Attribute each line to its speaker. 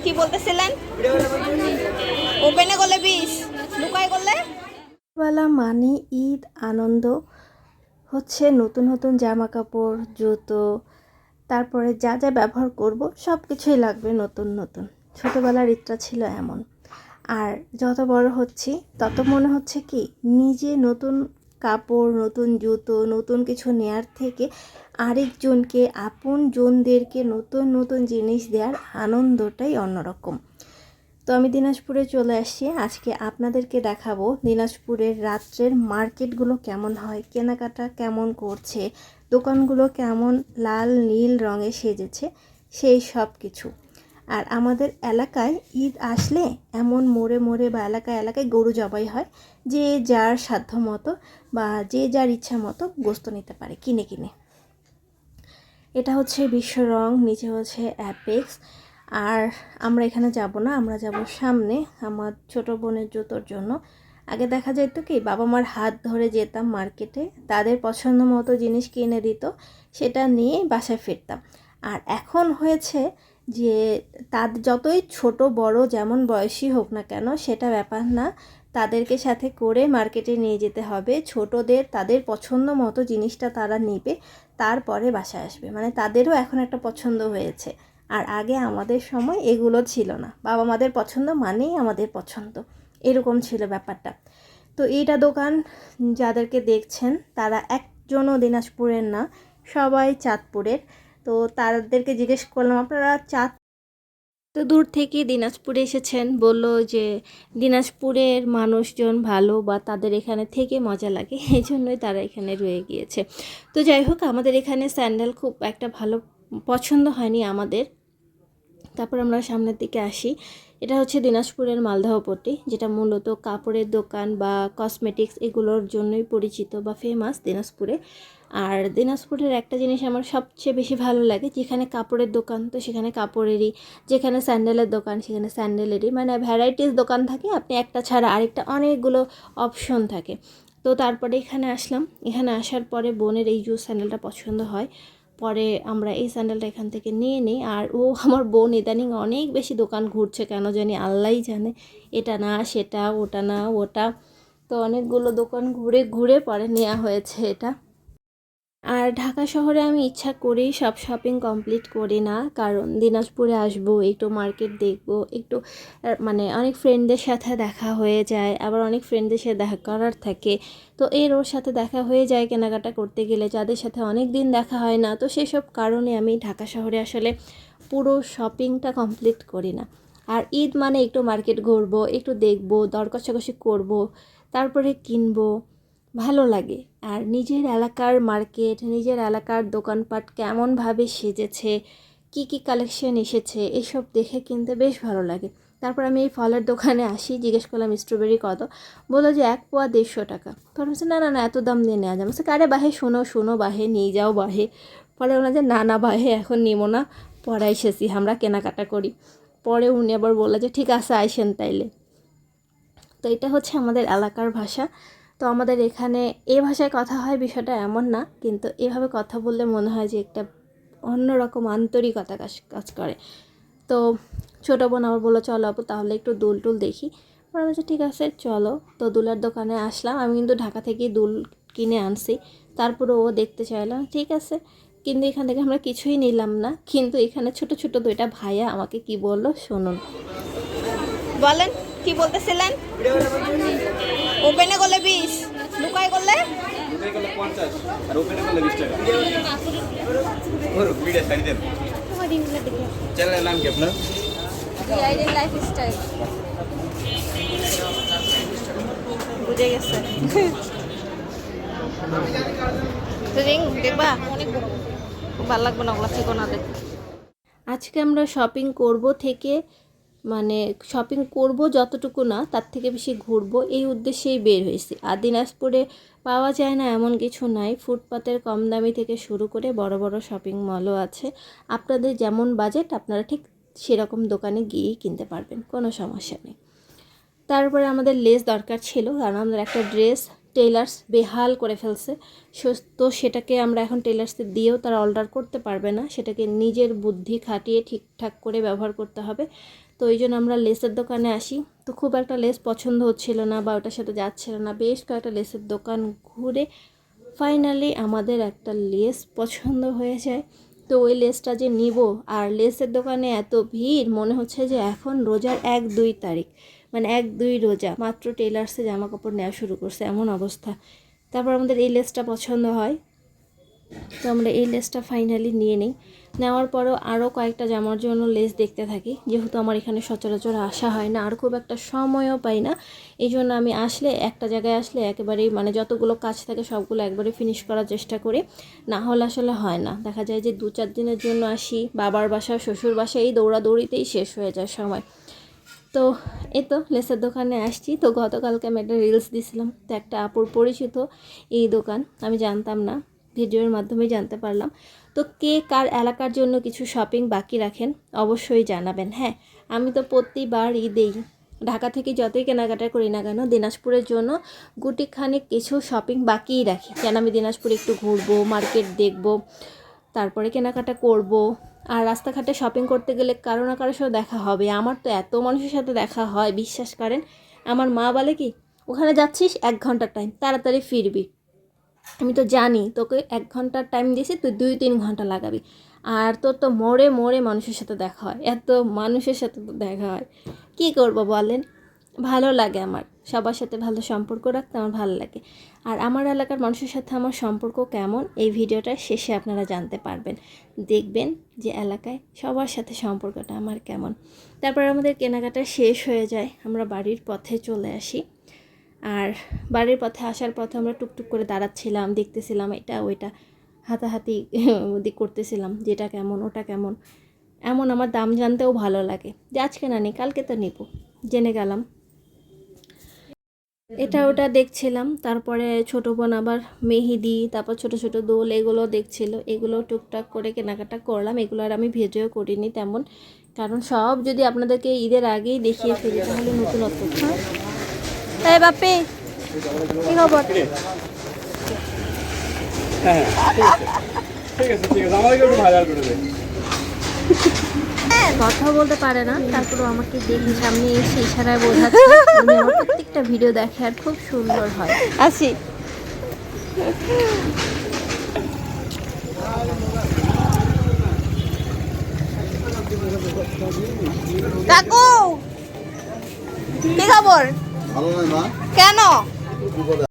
Speaker 1: কি বলতেছিলেন? ওপেনে করলে 20, লুকায় করলে
Speaker 2: বেলা মানে ঈদ আনন্দ হচ্ছে, নতুন নতুন জামা কাপড়, জুতো, তারপরে যা যা ব্যবহার করব সব কিছুই লাগবে নতুন নতুন। ছোটোবেলার ঈদটা ছিল এমন। আর যত বড় হচ্ছি তত মনে হচ্ছে কি, নিজে নতুন কাপড়, নতুন জুতো, নতুন কিছু নেয়ার থেকে আরেকজনকে, আপনজনদেরকে নতুন নতুন জিনিস দেওয়ার আনন্দটাই অন্যরকম। তো আমি দিনাজপুরে চলে আসছি। আজকে আপনাদেরকে দেখাবো দিনাজপুরের রাত্রের মার্কেটগুলো কেমন হয়, কেনাকাটা কেমন করছে, দোকানগুলো কেমন লাল নীল রঙে সেজেছে, সেই সব কিছু। আর আমাদের এলাকায় ঈদ আসলে এমন মোড়ে মোড়ে বা এলাকায় এলাকায় গরু জবাই হয়, যে যার সাধ্য মতো বা যে যার ইচ্ছা মতো গোস্ত নিতে পারে কিনে কিনে। এটা হচ্ছে বিশ্ব রং, নিচে হচ্ছে অ্যাপেক্স। আর আমরা এখানে যাব না, আমরা যাব সামনে আমার ছোট বোনের জুতোর জন্য। আগে দেখা যেত কি, বাবা মার হাত ধরে যেতাম মার্কেটে, তাদের পছন্দ মতো জিনিস কিনে দিত, সেটা নিয়ে বাসায় ফিরতাম। আর এখন হয়েছে যে তাদের যতই ছোট বড় যেমন বয়সী হোক না কেন, সেটা ব্যাপার না, তাদেরকে সাথে করে মার্কেটে নিয়ে যেতে হবে। ছোটদের তাদের পছন্দ মতো জিনিসটা তারা নেবে, তারপরে বাসায় আসবে। মানে তাদেরও এখন একটা পছন্দ হয়েছে। আর আগে আমাদের সময় এগুলো ছিল না, বাবা মাদের পছন্দ মানেই আমাদের পছন্দ, এরকম ছিল ব্যাপারটা। তো এইটা দোকান যাদেরকে দেখছেন তারা একজনও দিনাজপুরের না, সবাই চাঁদপুরের। তো তাদেরকে জিজ্ঞেস করলাম, আপনারা তো দূর থেকে দিনাজপুরে এসেছেন, বলল যে দিনাজপুরের মানুষজন ভালো বা তাদের এখানে থেকে মজা লাগে, এই জন্যই তারা এখানে রয়ে গিয়েছে। তো যাই হোক, আমাদের এখানে স্যান্ডেল খুব একটা ভালো পছন্দ হয়নি আমাদের। তারপর আমরা সামনের দিকে আসি। এটা হচ্ছে দিনাজপুরের মালদহপট্টি, যেটা মূলত কাপড়ের দোকান বা কসমেটিক্স এগুলোর জন্যই পরিচিত বা ফেমাস দিনাজপুরে। আর দিনাজপুরের একটা জিনিস আমার সবচেয়ে বেশি ভালো লাগে, যেখানে কাপড়ের দোকান তো সেখানে কাপড়েরই, যেখানে স্যান্ডেলের দোকান সেখানে স্যান্ডেলেরই, মানে ভ্যারাইটিস দোকান থাকে, আপনি একটা ছাড়া আরেকটা অনেকগুলো অপশন থাকে। তো তারপরে এখানে আসলাম, এখানে আসার পরে বোনের এই জুস স্যান্ডেলটা পছন্দ হয়, পরে আমরা এই স্যান্ডেলটা এখান থেকে নিয়ে নিই। আর আমার বোন ইদানিং অনেক বেশি দোকান ঘুরছে, কেন জানি, আল্লাহই জানে, এটা না সেটা, ওটা না ওটা, তো অনেকগুলো দোকান ঘুরে ঘুরে পরে নেওয়া হয়েছে এটা। আর ঢাকা শহরে আমি ইচ্ছা করেই সব শপিং কমপ্লিট করি না, কারণ দিনাজপুরে আসবো, একটু মার্কেট দেখবো, একটু মানে অনেক ফ্রেন্ডদের সাথে দেখা হয়ে যায়, আবার অনেক ফ্রেন্ডদের সাথে দেখা করার থাকে। তো ওর সাথে দেখা হয়ে যায় কেনাকাটা করতে গেলে, যাদের সাথে অনেক দিন দেখা হয় না। তো সেসব কারণে আমি ঢাকা শহরে আসলে পুরো শপিংটা কমপ্লিট করি না। আর ঈদ মানে একটু মার্কেট ঘুরবো, একটু দেখবো, দর কষাকষি করবো, তারপরে কিনবো, ভালো লাগে। আর নিজের এলাকার মার্কেট, নিজের এলাকার দোকানপাট কেমনভাবে সেজেছে, কি কি কালেকশন এসেছে, এসব দেখে কিনতে বেশ ভালো লাগে। তারপর আমি এই ফলের দোকানে আসি, জিজ্ঞেস করলাম স্ট্রবেরি কত, বললো যে 1 পোয়া 150 টাকা। পরে বলছে না না না, এত দাম দিয়ে নেওয়া যায়। বলছে আরে বাহে, শোনো শোনো বাহে, নিয়ে যাও বাহে। পরে বললাম যে না না বাহে, এখন নিবো না, পরে এসেছি আমরা কেনাকাটা করি। পরে উনি আবার বললো যে ঠিক আছে আইসেন তাইলে। তো এটা হচ্ছে আমাদের এলাকার ভাষা। তো আমাদের এখানে এই ভাষায় কথা হয় বিষয়টা এমন না, কিন্তু এভাবে কথা বললে মনে হয় যে একটা অন্যরকম আন্তরিকতা কাজ করে। তো ছোটো বোন আমার বললো চলো আপু তাহলে একটু দুল টুল দেখি। পরে বলছে ঠিক আছে চলো। তো দুলের দোকানে আসলাম, আমি কিন্তু ঢাকা থেকে দুল কিনে আনছি, তারপরে ও দেখতে চাইলাম, ঠিক আছে। কিন্তু এখান থেকে আমরা কিছুই নিলাম না, কিন্তু এখানে ছোট ছোট 2টা ভাইয়া আমাকে কি বললো শুনুন।
Speaker 1: বলেন কি বলতেছিলেন? ওপেনে করলে 20, লুকায় করলে
Speaker 3: 50 আর ওপেনে করলে 20 টাকা। ওর ভিডিও ছাড়ি দেন। চ্যানেলের নাম কি আপনার?
Speaker 1: আইডেন লাইফস্টাইল। বুঝে গেছে। তো রিং দেখবা, অনেক বড়, ভালো লাগবে না ওগুলো থেকে না দেখতে।
Speaker 2: আজকে আমরা শপিং করব থেকে, মানে শপিং করব যতটুকু না তার থেকে বেশি ঘুরবো, এই উদ্দেশ্যেই বের হয়েছি। আর দিনাজপুরে পাওয়া যায় না এমন কিছু নাই, ফুটপাতের কম দামি থেকে শুরু করে বড় বড় শপিং মলও আছে। আপনাদের যেমন বাজেট আপনারা ঠিক সেরকম দোকানে গিয়েই কিনতে পারবেন, কোনো সমস্যা নেই। তারপরে আমাদের লেস দরকার ছিল, কারণ আমাদের একটা ড্রেস টেইলার্স বেহাল করে ফেলছে। তো সেটাকে আমরা এখন টেইলার্সে দিয়েও তারা অর্ডার করতে পারবে না, সেটাকে নিজের বুদ্ধি খাটিয়ে ঠিকঠাক করে ব্যবহার করতে হবে। তো এই জন্য আমরা লেসের দোকানে আসি। তো খুব একটা লেস পছন্দ হচ্ছিল না বা ওটার সাথে যাচ্ছিল না, বেশ কয়েকটা লেসের দোকান ঘুরে ফাইনালি আমাদের একটা লেস পছন্দ হয়ে যায়। তো ওই লেসটা যে নিব, আর লেসের দোকানে এত ভিড়, মনে হচ্ছে যে এখন রোজার 1-2 তারিখ, মানে 1-2 রোজা মাত্র টেইলার্সে জামা কাপড় নেওয়া শুরু করছে এমন অবস্থা। তারপর আমাদের এই লেসটা পছন্দ হয়, তো আমরা এই লেসটা ফাইনালি নিয়ে নিই। নেওয়ার পরও আরও কয়েকটা জামার জন্য লেস দেখতে থাকি, যেহেতু আমার এখানে সচরাচর আসা হয় না আর খুব একটা সময়ও পাই না। এই জন্য আমি আসলে একটা জায়গায় আসলে একেবারেই মানে যতগুলো কাজ থাকে সবগুলো একবারে ফিনিশ করার চেষ্টা করি, না হলে আসলে হয় না। দেখা যায় যে 2-4 দিনের জন্য আসি, বাবার বাসা শ্বশুর বাসা, এই দৌড়াদৌড়িতেই শেষ হয়ে যায় সময়। তো এই তো লেসের দোকানে আসছি। তো গতকালকে আমি একটা রিলস দিয়েছিলাম, তো একটা আপুর পরিচিত এই দোকান, আমি জানতাম না, ভিডিওর মাধ্যমে জানতে পারলাম। তো কে কার এলাকার জন্য কিছু শপিং বাকি রাখেন অবশ্যই জানাবেন। হ্যাঁ, আমি তো প্রতিবার ঈদেই ঢাকা থেকে যতই কেনাকাটা করি না কেন, দিনাজপুরের জন্য গুটিখানিক কিছু শপিং বাকিই রাখি, কেন আমি দিনাজপুরে একটু ঘুরবো, মার্কেট দেখবো, তারপরে কেনাকাটা করব। আর রাস্তাঘাটে শপিং করতে গেলে কারো না কারোর সাথে দেখা হবে। আমার তো এত মানুষের সাথে দেখা হয়, বিশ্বাস করেন। আমার মা বলে কি, ওখানে যাচ্ছিস 1 ঘন্টার টাইম, তাড়াতাড়ি ফিরবি। আমি তো জানি তোকে 1 ঘন্টার টাইম দিয়েছি, তুই 2-3 ঘন্টা লাগাবি। আর তোর তো মোড়ে মোড়ে মানুষের সাথে দেখা হয়, এত মানুষের সাথে তো দেখা হয়, কী করবো বলেন। ভালো লাগে আমার সবার সাথে ভালো সম্পর্ক রাখতে, আমার ভালো লাগে। আর আমার এলাকার মানুষের সাথে আমার সম্পর্ক কেমন, এই ভিডিওটার শেষে আপনারা জানতে পারবেন, দেখবেন যে এলাকায় সবার সাথে সম্পর্কটা আমার কেমন। তারপর আমাদের কেনাকাটা শেষ হয়ে যায়, আমরা বাড়ির পথে চলে আসি। আর বাড়ির পথে আসার পথে আমরা টুকটুক করে দাঁড়াচ্ছিলাম, দেখতেছিলাম এটা ওইটা, হাতাহাতি করতেছিলাম, যেটা কেমন ওটা কেমন। এমন আমার দাম জানতেও ভালো লাগে, যে আজকে না নিই কালকে তো নিব, জেনে গেলাম। এটা ওটা দেখছিলাম। তারপরে ছোটো বোন আবার মেহেদি, তারপর ছোট ছোট দোল, এগুলো দেখছিল, এগুলো টুকটাক করে কেনাকাটা করলাম। এগুলো আর আমি ভিডিও করিনি তেমন, কারণ সব যদি আপনাদেরকে ঈদের আগেই দেখিয়ে ফেলি তাহলে নতুনত্ব।
Speaker 1: এই বাপি, কি খবর?
Speaker 3: হ্যাঁ ঠিক আছে আমাদেরকে একটু ভাইরাল করে দে।
Speaker 2: কথা বলতে পারে না, তারপরেও আমাকে দেখে সামনে এসে ইশারায় বোঝাচ্ছে। উনি আমার প্রত্যেকটা ভিডিও দেখে আর খুব সুন্দর হয়।
Speaker 1: আসি। কাকু, কি খবর?
Speaker 4: ভালো নয় মা,
Speaker 1: কেন?